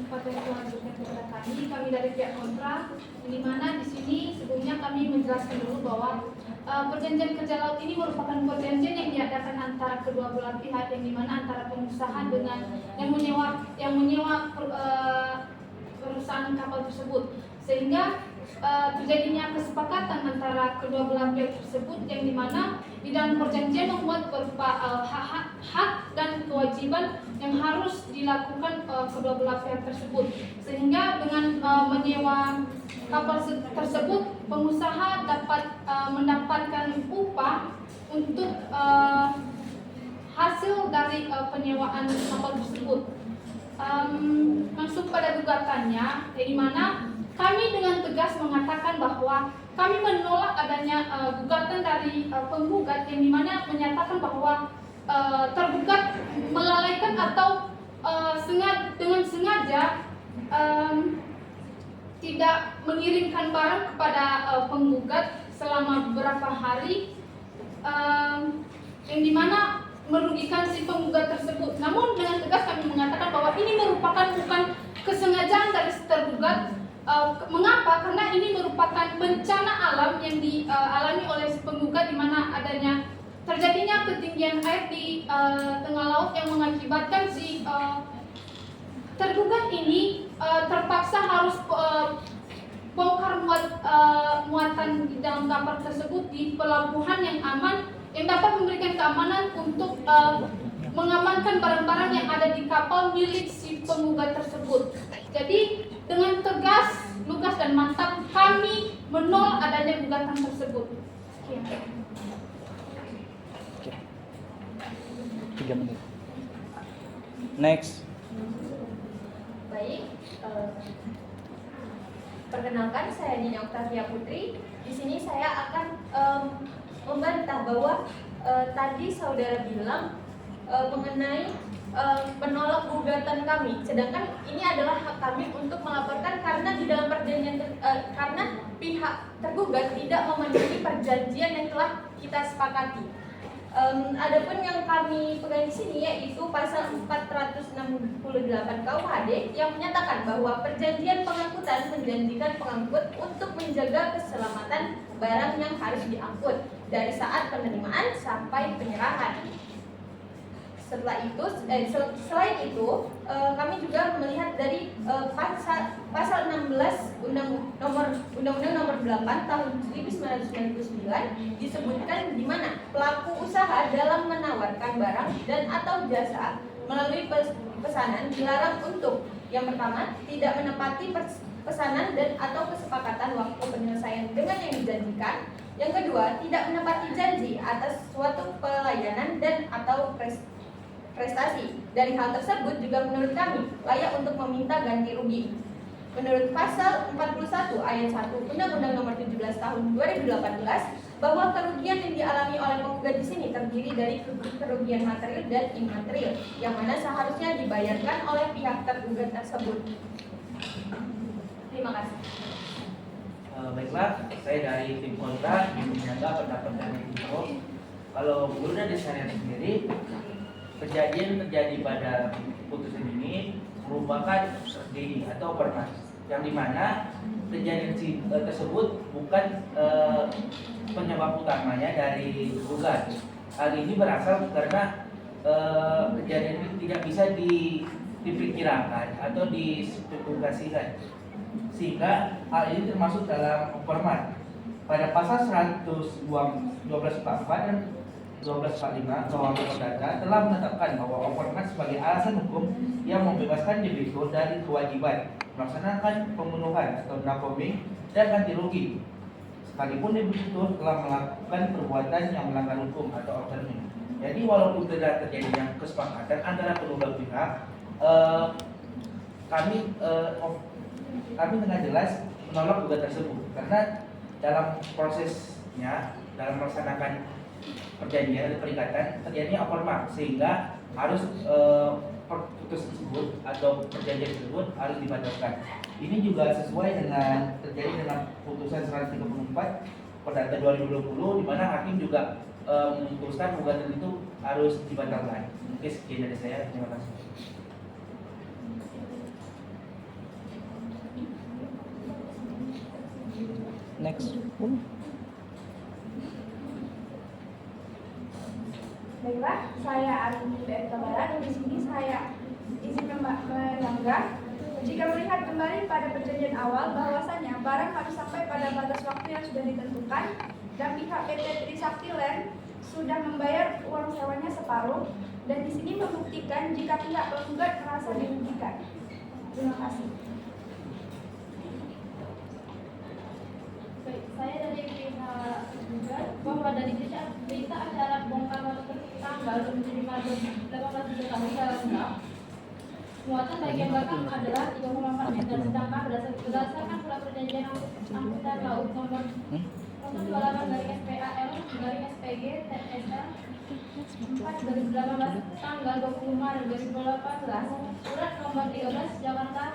kesempatan yang Tuhan berikan kepada kami dari pihak kontra, di mana di sini sebelumnya kami menjelaskan dulu bahwa perjanjian kerja laut ini merupakan perjanjian yang diadakan antara kedua belah pihak, yang dimana antara pengusaha dengan yang menyewa perusahaan kapal tersebut, sehingga terjadinya kesepakatan antara kedua belah pihak tersebut, yang dimana di dalam perjanjian memuat berupa hak dan kewajiban yang harus dilakukan kedua belah pihak tersebut, sehingga dengan menyewa kapal tersebut pengusaha dapat mendapatkan upah untuk hasil dari penyewaan kapal tersebut. Masuk pada gugatannya, di mana kami dengan tegas mengatakan bahwa kami menolak adanya gugatan dari penggugat, yang dimana menyatakan bahwa tergugat melalaikan atau dengan sengaja tidak mengirimkan barang kepada penggugat selama beberapa hari, yang dimana merugikan si penggugat tersebut. Namun dengan tegas kami mengatakan bahwa ini merupakan bukan kesengajaan dari si tergugat. Mengapa? Karena ini merupakan bencana alam yang dialami oleh si penggugat, di mana adanya terjadinya ketinggian air di tengah laut yang mengakibatkan si tergugat ini terpaksa harus bongkar muatan di dalam kapal tersebut di pelabuhan yang aman, yang dapat memberikan keamanan untuk mengamankan barang-barang yang ada di kapal milik si penggugat tersebut. Jadi dengan tegas, lugas dan mantap kami menolak adanya gugatan tersebut. Sekian. 3 menit. Next. Baik, perkenalkan saya Dina Octavia Putri. Di sini saya akan membantah bahwa tadi saudara bilang mengenai menolak gugatan kami, sedangkan ini adalah hak kami untuk melaporkan karena di dalam perjanjian karena pihak tergugat tidak memenuhi perjanjian yang telah kita sepakati. Adapun yang kami pegang di sini yaitu pasal 468 KUHD yang menyatakan bahwa perjanjian pengangkutan menjanjikan pengangkut untuk menjaga keselamatan barang yang harus diangkut dari saat penerimaan sampai penyerahan. Selain itu, kami juga melihat dari pasal 16 Undang-Undang Nomor 8 Tahun 1999 disebutkan di mana pelaku usaha dalam menawarkan barang dan atau jasa melalui pesanan dilarang untuk yang pertama tidak menepati pesanan dan atau kesepakatan waktu penyelesaian dengan yang dijanjikan. Yang kedua, tidak menepati janji atas suatu pelayanan dan atau prestasi. Dari hal tersebut juga menurut kami layak untuk meminta ganti rugi. Menurut pasal 41 ayat 1 Undang-Undang Nomor 17 Tahun 2018 bahwa kerugian yang dialami oleh penggugat di sini terdiri dari kerugian material dan imaterial yang mana seharusnya dibayarkan oleh pihak tergugat tersebut. Terima kasih. Baiklah, saya dari tim kontra menjaga pendapat dari Info. Kalau Guruna di syariat sendiri, kejadian terjadi pada putusan ini merupakan dini atau permas, yang dimana kejadian tersebut bukan penyebab utamanya dari gugat. Hal ini berasal karena kejadian ini tidak bisa diperkirakan atau dispekulasikan, sehingga hal ini termasuk dalam permas. Pada pasal 1244 dan 1245 KUHP Perdata telah menetapkan bahwa overmatch sebagai alasan hukum yang membebaskan debitur dari kewajiban melaksanakan pembunuhan atau nakoming dan ganti rugi, sekalipun debitur telah melakukan perbuatan yang melanggar hukum atau overmatch. Jadi walaupun tidak terjadinya kesepakatan antara kedua belah pihak, kami dengan jelas menolak gugatan tersebut karena dalam prosesnya dalam melaksanakan perjanjian atau perikatan terjadinya overmatch, sehingga harus putus tersebut atau perjanjian tersebut harus dibatalkan. Ini juga sesuai dengan terjadi dengan putusan 134 Perdata 2020 di mana hakim juga memutuskan gugatan itu harus dibatalkan. Mungkin sekian dari saya, terima kasih. Next. Baiklah, saya Arini BMK Barat dan di sini saya izin menyanggah. Jika melihat kembali pada perjanjian awal bahwasanya barang harus sampai pada batas waktu yang sudah ditentukan dan pihak PT Trisakti Land sudah membayar uang sewanya separuh dan di sini membuktikan jika pihak penggugat merasa dirugikan. Terima kasih. Baik, saya dari pihak penggugat bahwa dari berita acara bongkar muat tanggal 25 Maret 18 tahun dalam muatan bagian belakang adalah 3,4 meter, sedangkan berdasarkan surat perjanjian angkutan laut nomor 28 dari SPAL dari SPG TSL 4/2018 tanggal 20 Maret 2018, surat nomor 13 Jakarta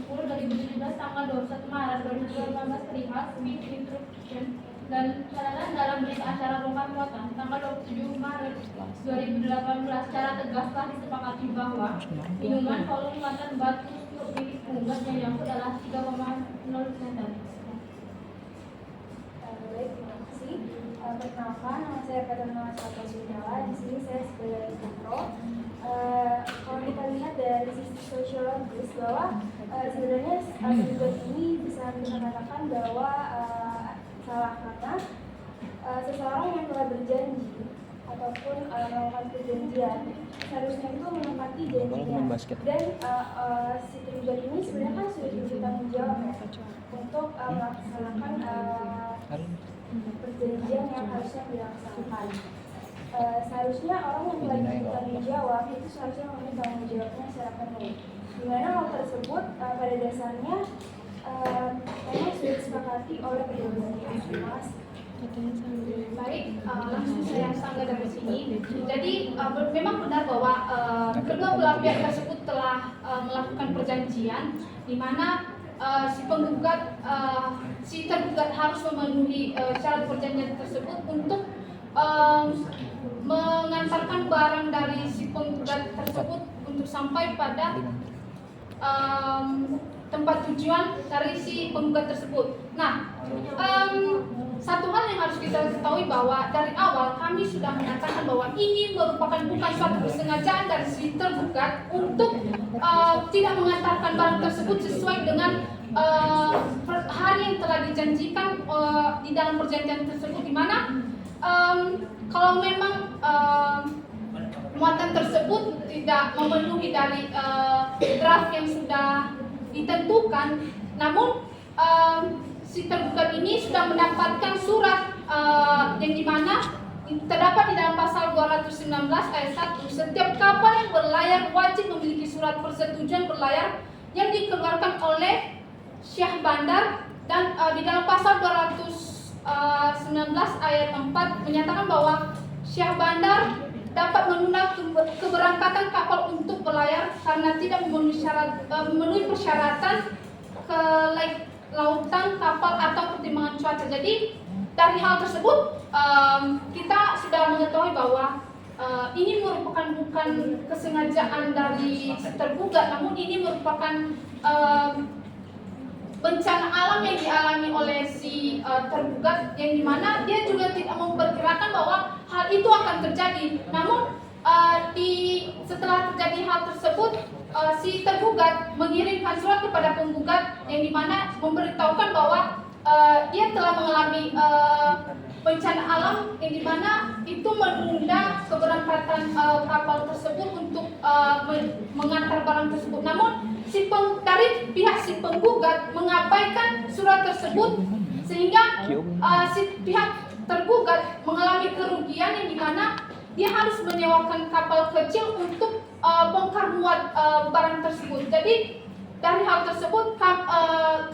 10/2017 tanggal 21 Maret 2018 perihal speed instruction dan catatan dalam berita acara bongkar muatan tanggal 27 Maret 2018 secara tegas telah disepakati bahwa minuman volume muatan batu untuk milik penggugat yang diangkut adalah 3,0 meter. Baik, terima kasih. Perkenalkan, nama saya Petrona Sato Sujala. Di sini saya sebagai Petro. Kalau kita lihat dari sisi sosiologis bahwa sebenarnya penggugat ini bisa kita katakan bahwa salah karena seseorang yang telah berjanji ataupun melakukan perjanjian seharusnya itu menepati janjinya dan si tergugat ini sebenarnya kan sudah diberi tanggung jawab ya untuk melaksanakan perjanjian yang harusnya dilaksanakan. Seharusnya orang yang telah diberi tanggung jawab itu seharusnya memenuhi tanggung jawabnya secara penuh. Dimana hal tersebut pada dasarnya memang sudah disepakati oleh kedua belah pihak. Baik, langsung saya sanggah dari sini. Jadi memang benar bahwa kedua belah pihak tersebut telah melakukan perjanjian di mana si penggugat, si tergugat harus memenuhi syarat perjanjian tersebut untuk mengantarkan barang dari si penggugat tersebut untuk sampai pada tempat tujuan dari si penggugat tersebut. Nah, satu hal yang harus kita ketahui bahwa dari awal kami sudah menyatakan bahwa ini merupakan bukan suatu kesengajaan dari si tergugat untuk tidak mengantarkan barang tersebut sesuai dengan hari yang telah dijanjikan di dalam perjanjian tersebut, di mana kalau memang muatan tersebut tidak memenuhi dari draft yang sudah ditentukan, namun si tergugat ini sudah mendapatkan surat yang dimana terdapat di dalam pasal 219 ayat 1, setiap kapal yang berlayar wajib memiliki surat persetujuan berlayar yang dikeluarkan oleh Syah Bandar, dan di dalam pasal 219 ayat 4 menyatakan bahwa Syah Bandar dapat menunda keberangkatan kapal untuk berlayar karena tidak memenuhi persyaratan kelautan kapal atau pertimbangan cuaca. Jadi dari hal tersebut kita sudah mengetahui bahwa ini merupakan bukan kesengajaan dari tergugat, namun ini merupakan bencana alam yang dialami oleh si tergugat, yang dimana dia juga tidak memperkirakan bahwa hal itu akan terjadi. Namun setelah terjadi hal tersebut, si tergugat mengirimkan surat kepada penggugat yang dimana memberitahukan bahwa dia telah mengalami bencana alam yang dimana itu menunda keberangkatan kapal tersebut untuk mengantar barang tersebut. Namun dari pihak si penggugat mengabaikan surat tersebut sehingga si pihak tergugat mengalami kerugian yang dimana dia harus menyewakan kapal kecil untuk bongkar muat barang tersebut. Jadi dari hal tersebut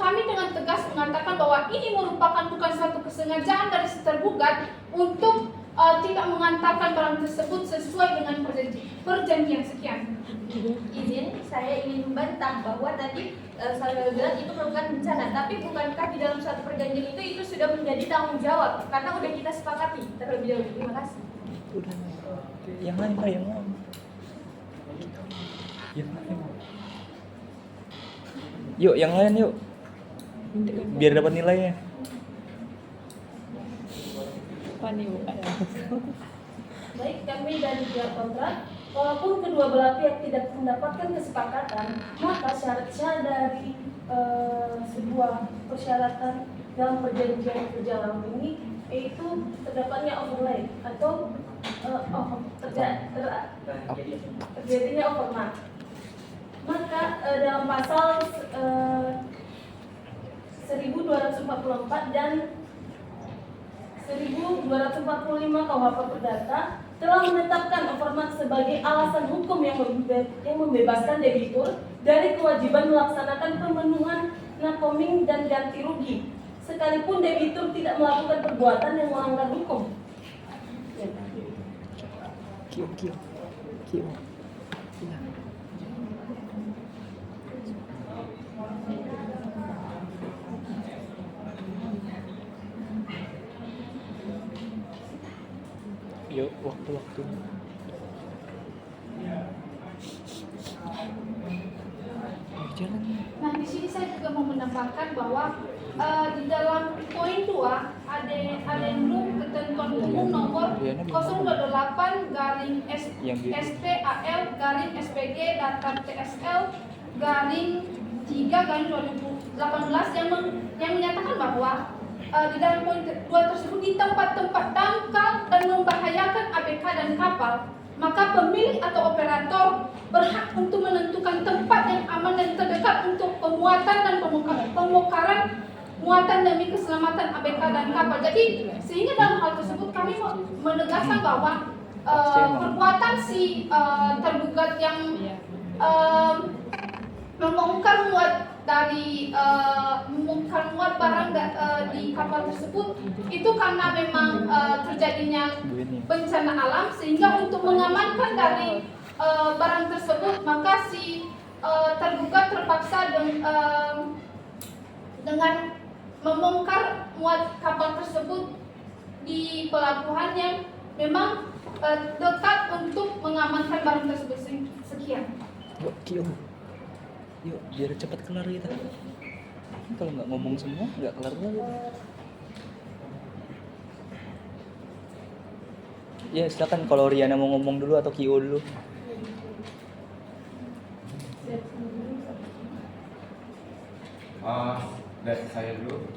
kami dengan tegas mengatakan bahwa ini merupakan bukan suatu kesengajaan dari si tergugat untuk tidak mengantarkan barang tersebut sesuai dengan perjanjian. Sekian. Izin, saya ingin membantah bahwa tadi saya bilang itu merupakan bencana, tapi bukankah di dalam suatu perjanjian itu sudah menjadi tanggung jawab karena udah kita sepakati terlebih dahulu. Terima kasih. Udah. Yang lain Pak, yang lain. Yang lain. Yuk, yang lain yuk. Biar dapat nilainya. apa nih Bu? Baik, kami dari pihak kontrak, walaupun kedua belah pihak tidak mendapatkan kesepakatan, maka syarat-syarat dari sebuah persyaratan dalam perjanjian kerja lama ini yaitu terdapatnya overlay atau terjadinya overmark. Maka dalam pasal 1244 dan 1245 KUHP Perdata telah menetapkan overmark sebagai alasan hukum yang membebaskan debitur dari kewajiban melaksanakan pemenuhan nakoming dan ganti rugi, sekalipun debitur tidak melakukan perbuatan yang melanggar hukum. Kio. Ya. Yuk, waktu-waktu. Jalan. Nah, di sini saya juga mau menambahkan bahwa di dalam poin 2 adendum ketentuan umum nomor 028 garing SPAL garing SPG data TSL garing 3 garing 2018 yang menyatakan bahwa di dalam poin 2 tersebut di tempat-tempat dangkal dan membahayakan ABK dan kapal, maka pemilik atau operator berhak untuk menentukan tempat yang aman dan terdekat untuk pemuatan dan pembongkaran muatan demi keselamatan ABK dan kapal. Jadi sehingga dalam hal tersebut kami menegaskan bahwa perbuatan si tergugat yang membongkar muat dari membongkar muat barang di kapal tersebut itu karena memang terjadinya bencana alam, sehingga untuk mengamankan dari barang tersebut maka si tergugat terpaksa dengan membongkar muat kapal tersebut di pelabuhan yang memang dekat untuk mengamankan barang tersebut. Sekian. Yuk, Kio. Yuk, biar cepat kelar kita. Kalau nggak ngomong semua, nggak kelar dulu. Ya, silakan kalau Riana mau ngomong dulu atau Kio dulu. Dari saya dulu.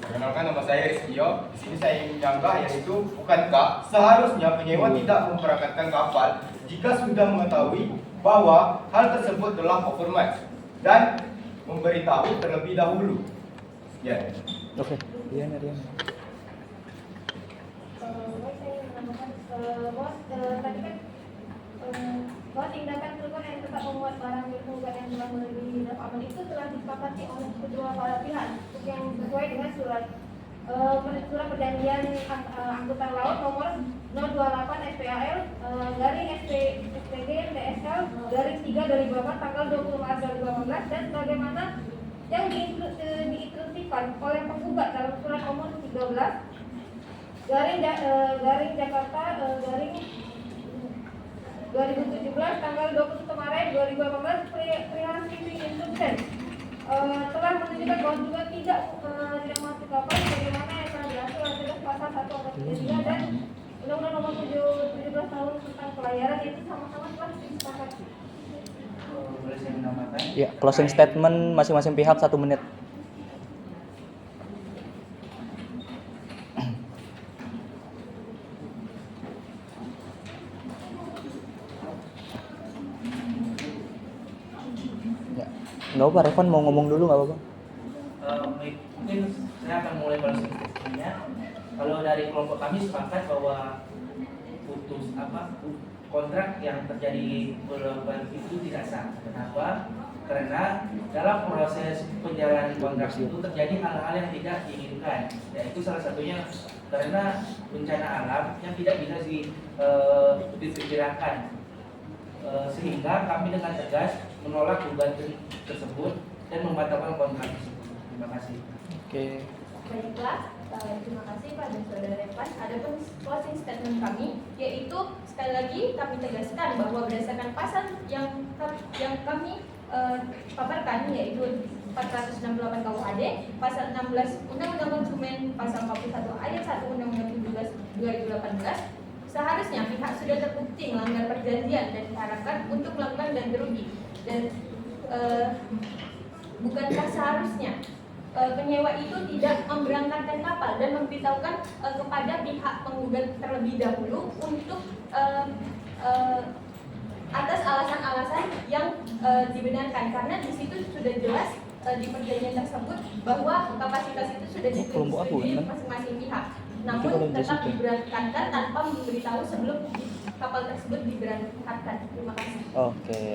Perkenalkan, nama saya Rizkio. Di sini saya ingin menyanggah yaitu bukankah seharusnya penyewa tidak memberangkatkan kapal jika sudah mengetahui bahwa hal tersebut telah overmatch dan memberitahu terlebih dahulu. Ya. Oke, Riana. Baik, saya ingin menambahkan bahwa tadi kan bahwa tindakan tergugat yang tetap memuat barang milik tergugat yang telah melebihi draft aman itu telah disepakati oleh kedua para pihak yang sesuai dengan surat perjanjian angkutan laut nomor 028 SPAL garing SPG TSL garing 3 dari Bapak tanggal 20 Maret 2018 dan sebagaimana yang diinstruksikan oleh penggugat dalam surat nomor 13 garing Jakarta garing 2017 tanggal 21 Maret 2018 perihal shipping instruction telah menunjukkan bahwa juga tidak masuk kapal sebagaimana yang telah diatur oleh pasal 1 ayat 3 dan Undang-Undang Nomor 17 Tahun tentang Pelayaran, itu sama-sama telah disepakati. Boleh saya menambahkan? Ya, closing statement masing-masing pihak 1 menit. Nggak apa, Revan mau ngomong dulu nggak apa-apa. Mungkin saya akan mulai closing statement-nya. Kalau dari kelompok kami sepakat bahwa kontrak yang terjadi pelabuhan itu tidak sah. Kenapa? Karena dalam proses penjalanan kontrak itu terjadi hal-hal yang tidak diinginkan. Yaitu salah satunya karena bencana alam yang tidak bisa diperkirakan. Sehingga kami dengan tegas menolak gugatan tersebut dan membatalkan kontrak tersebut. Terima kasih. Oke. Baiklah, terima kasih pada saudara Revan. Adapun closing statement kami, yaitu sekali lagi kami tegaskan bahwa berdasarkan pasal yang kami paparkan, yaitu 468 KUHD, pasal 16 Undang-Undang Konsumen, pasal 41 ayat 1 Undang-Undang 17 2018, seharusnya pihak sudah terbukti melanggar perjanjian dan diharapkan untuk melakukan ganti rugi. Dan bukankah seharusnya penyewa itu tidak memberangkatkan kapal dan memberitahukan kepada pihak penggugat terlebih dahulu untuk atas alasan-alasan yang dibenarkan, karena di situ sudah jelas di perjanjian tersebut bahwa kapasitas itu sudah Kelompok aku, disetujui kan? masing-masing pihak. Itu Namun kalau tetap Jessica. diberangkatkan tanpa memberitahu sebelum kapal tersebut diberangkatkan. Terima kasih. Oke.